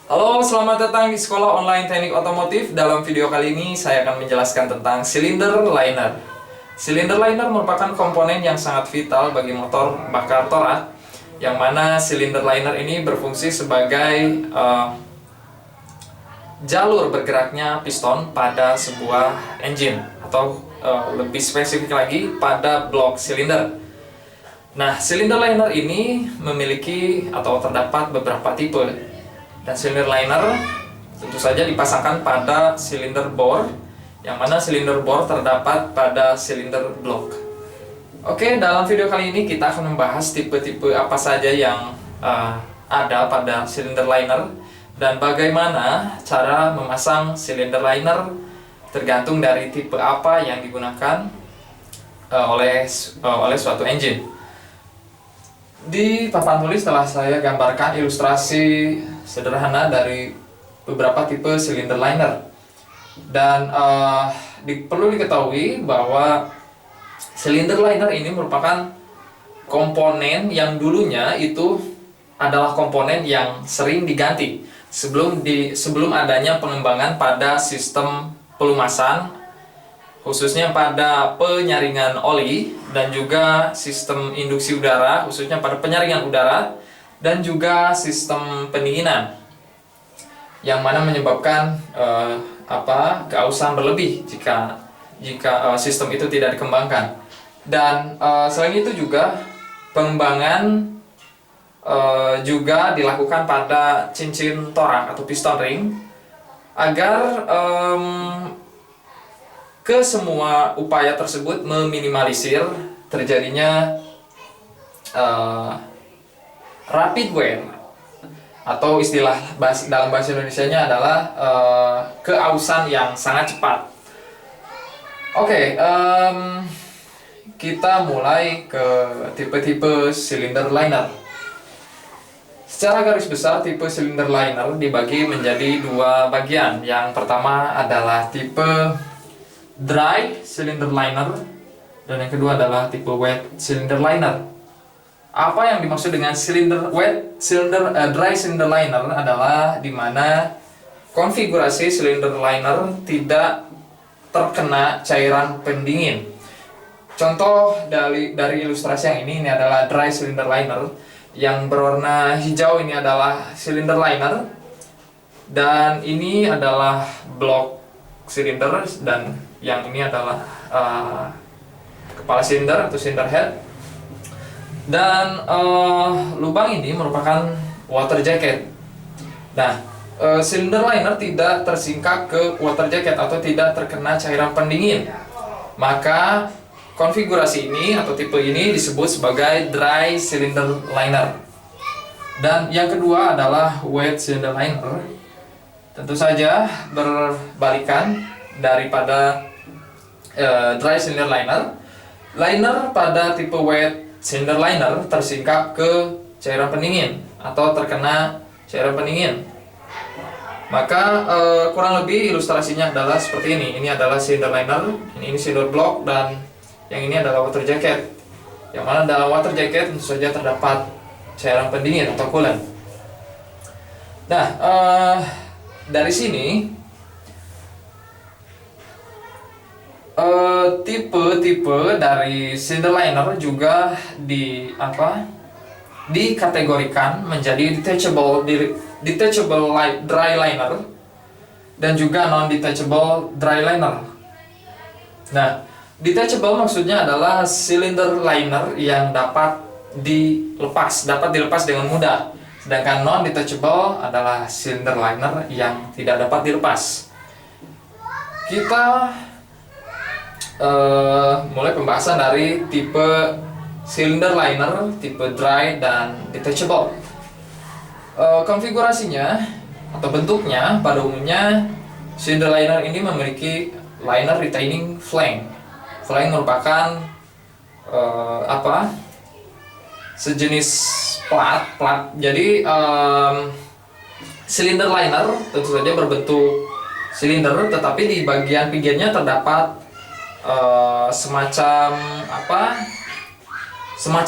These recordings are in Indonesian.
Halo, selamat datang di Sekolah Online Teknik Otomotif. Dalam video kali ini saya akan menjelaskan tentang silinder liner. Silinder liner merupakan komponen yang sangat vital bagi motor bakar torak, yang mana silinder liner ini berfungsi sebagai jalur bergeraknya piston pada sebuah engine, atau lebih spesifik lagi pada blok silinder. Nah, silinder liner ini memiliki atau terdapat beberapa tipe. Dan silinder liner tentu saja dipasangkan pada silinder bore, yang mana silinder bore terdapat pada silinder blok. Oke, dalam video kali ini kita akan membahas tipe-tipe apa saja yang ada pada silinder liner dan bagaimana cara memasang silinder liner tergantung dari tipe apa yang digunakan oleh suatu engine. Di papan tulis telah saya gambarkan ilustrasi sederhana dari beberapa tipe silinder liner. Dan perlu diketahui bahwa silinder liner ini merupakan komponen yang dulunya itu adalah komponen yang sering diganti sebelum adanya pengembangan pada sistem pelumasan, khususnya pada penyaringan oli, dan juga sistem induksi udara, khususnya pada penyaringan udara, dan juga sistem pendinginan, yang mana menyebabkan keausan berlebih jika sistem itu tidak dikembangkan. Dan selain itu juga pengembangan juga dilakukan pada cincin torak atau piston ring agar semua upaya tersebut meminimalisir terjadinya rapid wear, atau istilah dalam bahasa Indonesianya adalah keausan yang sangat cepat. Oke, kita mulai ke tipe-tipe silinder liner. Secara garis besar, tipe silinder liner dibagi menjadi dua bagian. Yang pertama adalah tipe dry cylinder liner, dan yang kedua adalah tipe wet cylinder liner. Apa yang dimaksud dengan dry cylinder liner adalah di mana konfigurasi cylinder liner tidak terkena cairan pendingin. Contoh dari ilustrasi yang ini adalah dry cylinder liner. Yang berwarna hijau ini adalah cylinder liner, dan ini adalah blok silinder, dan yang ini adalah kepala silinder atau cylinder head. Dan lubang ini merupakan water jacket. Nah, silinder liner tidak tersingkap ke water jacket atau tidak terkena cairan pendingin, maka konfigurasi ini atau tipe ini disebut sebagai dry cylinder liner. Dan yang kedua adalah wet cylinder liner. Tentu saja berbalikan daripada dry cylinder liner. Liner pada tipe wet cylinder liner tersingkap ke cairan pendingin atau terkena cairan pendingin. Maka kurang lebih ilustrasinya adalah seperti ini. Ini adalah cylinder liner, ini cylinder block, dan yang ini adalah water jacket. Yang mana dalam water jacket tentu saja terdapat cairan pendingin atau coolant. Nah, dari sini tipe-tipe dari cylinder liner juga dikategorikan menjadi detachable dry liner dan juga non detachable dry liner. Nah, detachable maksudnya adalah cylinder liner yang dapat dilepas dengan mudah. Sedangkan non detachable adalah cylinder liner yang tidak dapat dilepas. Kita mulai pembahasan dari tipe cylinder liner, tipe dry dan detachable. Konfigurasinya atau bentuknya pada umumnya cylinder liner ini memiliki liner retaining flange. Flange merupakan sejenis plat. Jadi silinder liner tentu saja berbentuk silinder, tetapi di bagian pinggirnya terdapat semacam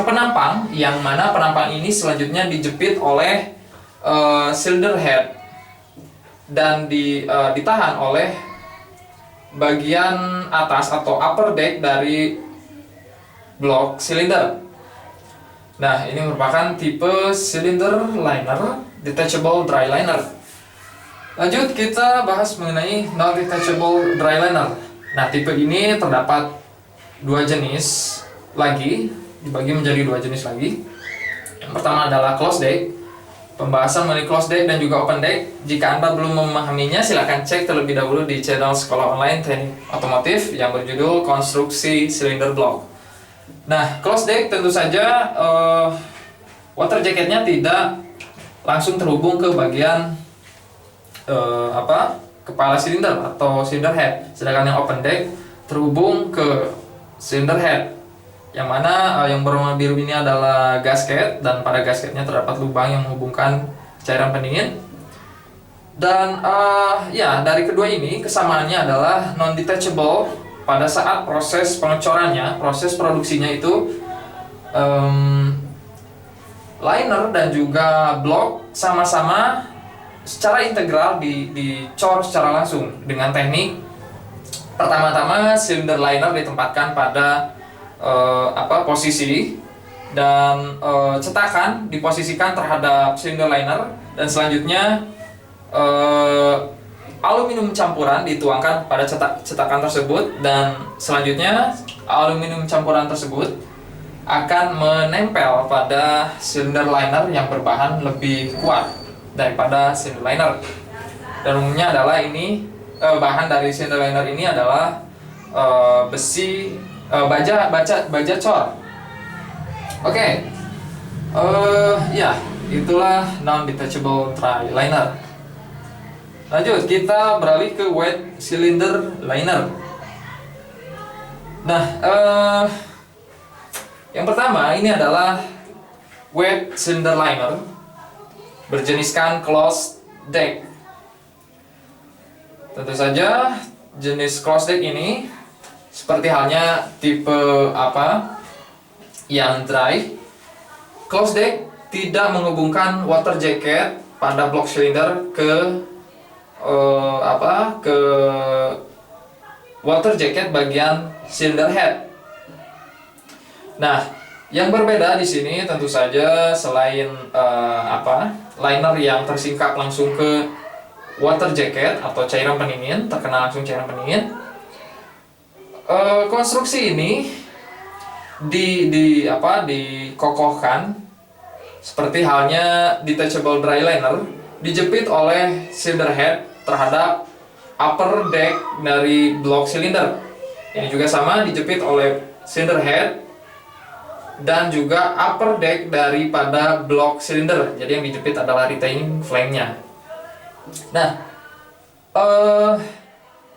penampang, yang mana penampang ini selanjutnya dijepit oleh cylinder head. dan ditahan oleh bagian atas atau upper deck dari blok silinder. Nah, ini merupakan tipe cylinder liner detachable dry liner. Lanjut kita bahas mengenai non detachable dry liner. Nah, tipe ini terdapat dua jenis lagi, dibagi menjadi dua jenis lagi. Yang pertama adalah closed deck. Pembahasan mengenai closed deck dan juga open deck, jika Anda belum memahaminya, silahkan cek terlebih dahulu di channel Sekolah Online Teknik Otomotif yang berjudul Konstruksi Silinder Blok. Nah, closed deck tentu saja water jacketnya tidak langsung terhubung ke bagian kepala silinder atau cylinder head, sedangkan yang open deck terhubung ke cylinder head, yang mana yang berwarna biru ini adalah gasket, dan pada gasketnya terdapat lubang yang menghubungkan cairan pendingin. Dan ya, dari kedua ini kesamaannya adalah non detachable. Pada saat proses pengecorannya, proses produksinya itu liner dan juga blok sama-sama secara integral dicor secara langsung dengan teknik pertama-tama silinder liner ditempatkan pada posisi, dan cetakan diposisikan terhadap silinder liner, dan selanjutnya aluminium campuran dituangkan pada cetakan tersebut, dan selanjutnya aluminium campuran tersebut akan menempel pada silinder liner yang berbahan lebih kuat daripada silinder liner. Dan umumnya adalah ini bahan dari silinder liner ini adalah besi baja cor. Oke. Ya, itulah non detachable dry liner. Lanjut, kita beralih ke wet cylinder liner. Nah, yang pertama ini adalah wet cylinder liner berjeniskan closed deck. Tentu saja jenis closed deck ini seperti halnya tipe yang dry. Closed deck tidak menghubungkan water jacket pada blok silinder ke water jacket bagian cylinder head. Nah, yang berbeda di sini tentu saja selain liner yang tersingkap langsung ke water jacket atau cairan pendingin, terkena langsung cairan pendingin, konstruksi ini dikokohkan seperti halnya detachable dry liner, dijepit oleh cylinder head terhadap upper deck dari blok silinder. Ini juga sama, dijepit oleh cylinder head dan juga upper deck daripada blok silinder. Jadi yang dijepit adalah retaining flank-nya. Nah,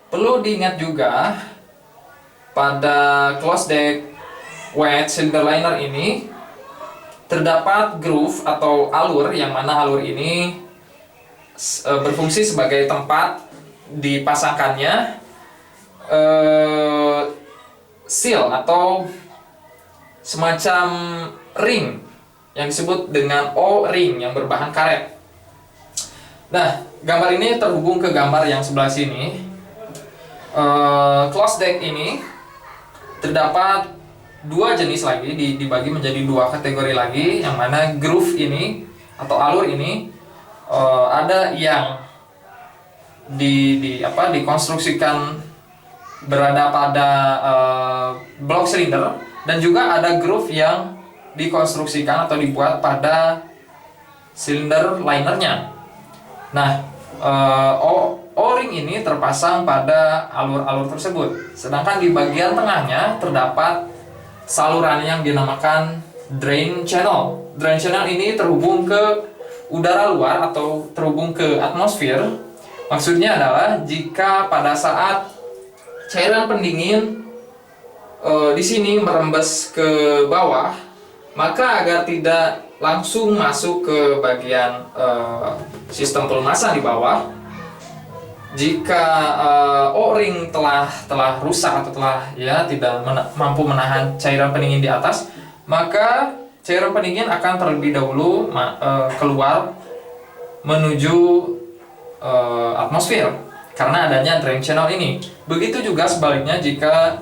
perlu diingat juga pada closed deck wet cylinder liner ini terdapat groove atau alur, yang mana alur ini berfungsi sebagai tempat dipasangkannya seal atau semacam ring yang disebut dengan O-ring yang berbahan karet. Nah, gambar ini terhubung ke gambar yang sebelah sini. Closed deck ini terdapat dua jenis lagi, dibagi menjadi dua kategori lagi, yang mana groove ini atau alur ini ada yang dikonstruksikan berada pada blok silinder, dan juga ada groove yang dikonstruksikan atau dibuat pada silinder linernya. Nah, O-ring ini terpasang pada alur-alur tersebut, sedangkan di bagian tengahnya terdapat saluran yang dinamakan drain channel. Drain channel ini terhubung ke udara luar atau terhubung ke atmosfer. Maksudnya adalah jika pada saat cairan pendingin di sini merembes ke bawah, maka agar tidak langsung masuk ke bagian sistem pelumasan di bawah, jika O-ring telah rusak atau tidak mampu menahan cairan pendingin di atas, maka cairan pendingin akan terlebih dahulu keluar menuju atmosfer karena adanya drain channel ini. Begitu juga sebaliknya jika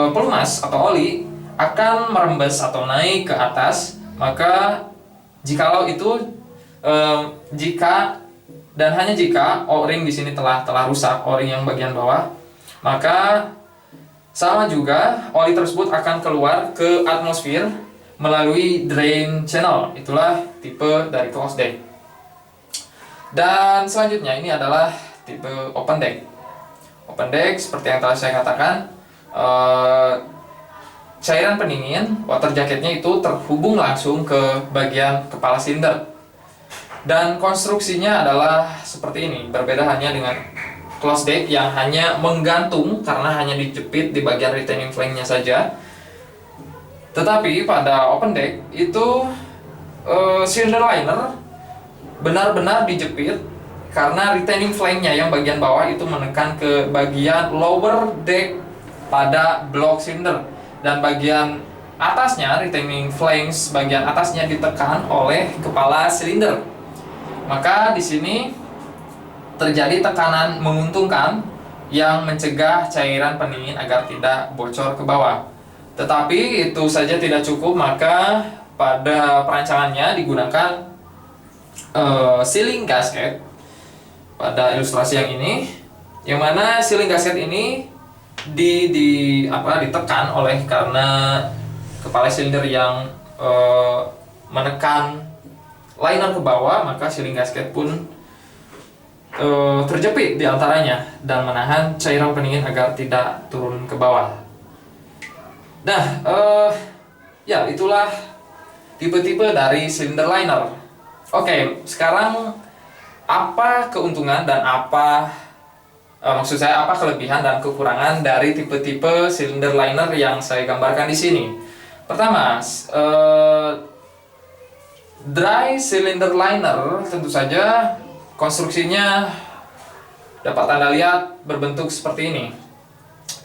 pelumas atau oli akan merembes atau naik ke atas, maka jikalau itu jika dan hanya jika O-ring di sini telah rusak, O-ring yang bagian bawah, maka sama juga oli tersebut akan keluar ke atmosfer melalui drain channel. Itulah tipe dari closed deck. Dan selanjutnya ini adalah tipe open deck. Open deck seperti yang telah saya katakan, cairan pendingin water jacketnya itu terhubung langsung ke bagian kepala silinder. Dan konstruksinya adalah seperti ini, berbeda hanya dengan closed deck yang hanya menggantung karena hanya dijepit di bagian retaining flank-nya saja. Tetapi pada open deck itu cylinder liner benar-benar dijepit karena retaining flank-nya yang bagian bawah itu menekan ke bagian lower deck pada block cylinder, dan bagian atasnya, retaining flanks bagian atasnya ditekan oleh kepala silinder. Maka di sini terjadi tekanan menguntungkan yang mencegah cairan pendingin agar tidak bocor ke bawah. Tetapi itu saja tidak cukup, maka pada perancangannya digunakan sealing gasket pada ilustrasi yang ini, yang mana sealing gasket ini ditekan oleh karena kepala silinder yang menekan liner ke bawah, maka sealing gasket pun terjepit di antaranya dan menahan cairan pendingin agar tidak turun ke bawah. Nah, ya itulah tipe-tipe dari silinder liner. Oke, sekarang apa keuntungan dan maksud saya apa kelebihan dan kekurangan dari tipe-tipe silinder liner yang saya gambarkan di sini? Pertama, dry cylinder liner tentu saja konstruksinya dapat Anda lihat berbentuk seperti ini.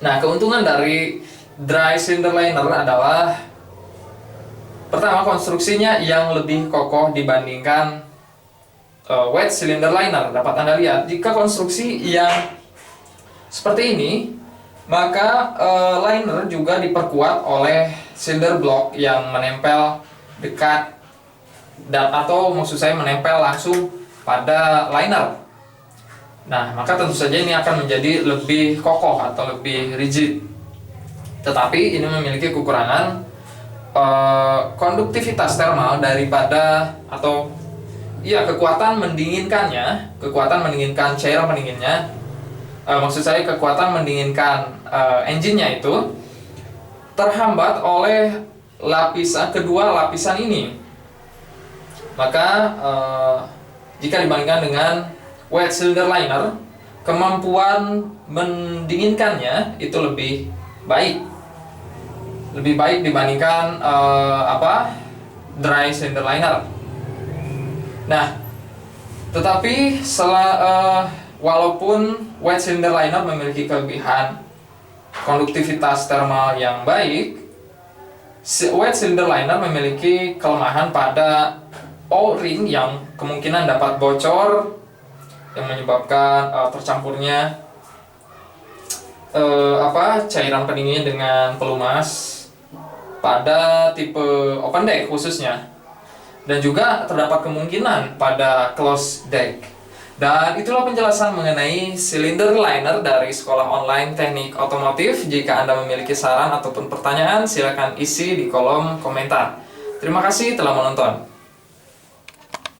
Nah, keuntungan dari dry cylinder liner adalah pertama, konstruksinya yang lebih kokoh dibandingkan wet cylinder liner. Dapat Anda lihat, jika konstruksi yang seperti ini, maka liner juga diperkuat oleh cylinder block yang menempel dekat atau maksud saya menempel langsung pada liner. Nah, maka tentu saja ini akan menjadi lebih kokoh atau lebih rigid. Tetapi ini memiliki kekurangan konduktivitas thermal daripada atau kekuatan mendinginkan cairan pendinginnya, maksud saya kekuatan mendinginkan engine-nya itu terhambat oleh kedua lapisan ini. Maka jika dibandingkan dengan wet cylinder liner, kemampuan mendinginkannya itu lebih baik dibandingkan dry cylinder liner. Nah, tetapi walaupun wet cylinder liner memiliki kelebihan konduktivitas thermal yang baik, wet cylinder liner memiliki kelemahan pada O-ring yang kemungkinan dapat bocor yang menyebabkan tercampurnya cairan pendingin dengan pelumas pada tipe open deck khususnya, dan juga terdapat kemungkinan pada closed deck. Dan itulah penjelasan mengenai cylinder liner dari Sekolah Online Teknik Otomotif. Jika Anda memiliki saran ataupun pertanyaan, silakan isi di kolom komentar. Terima kasih telah menonton.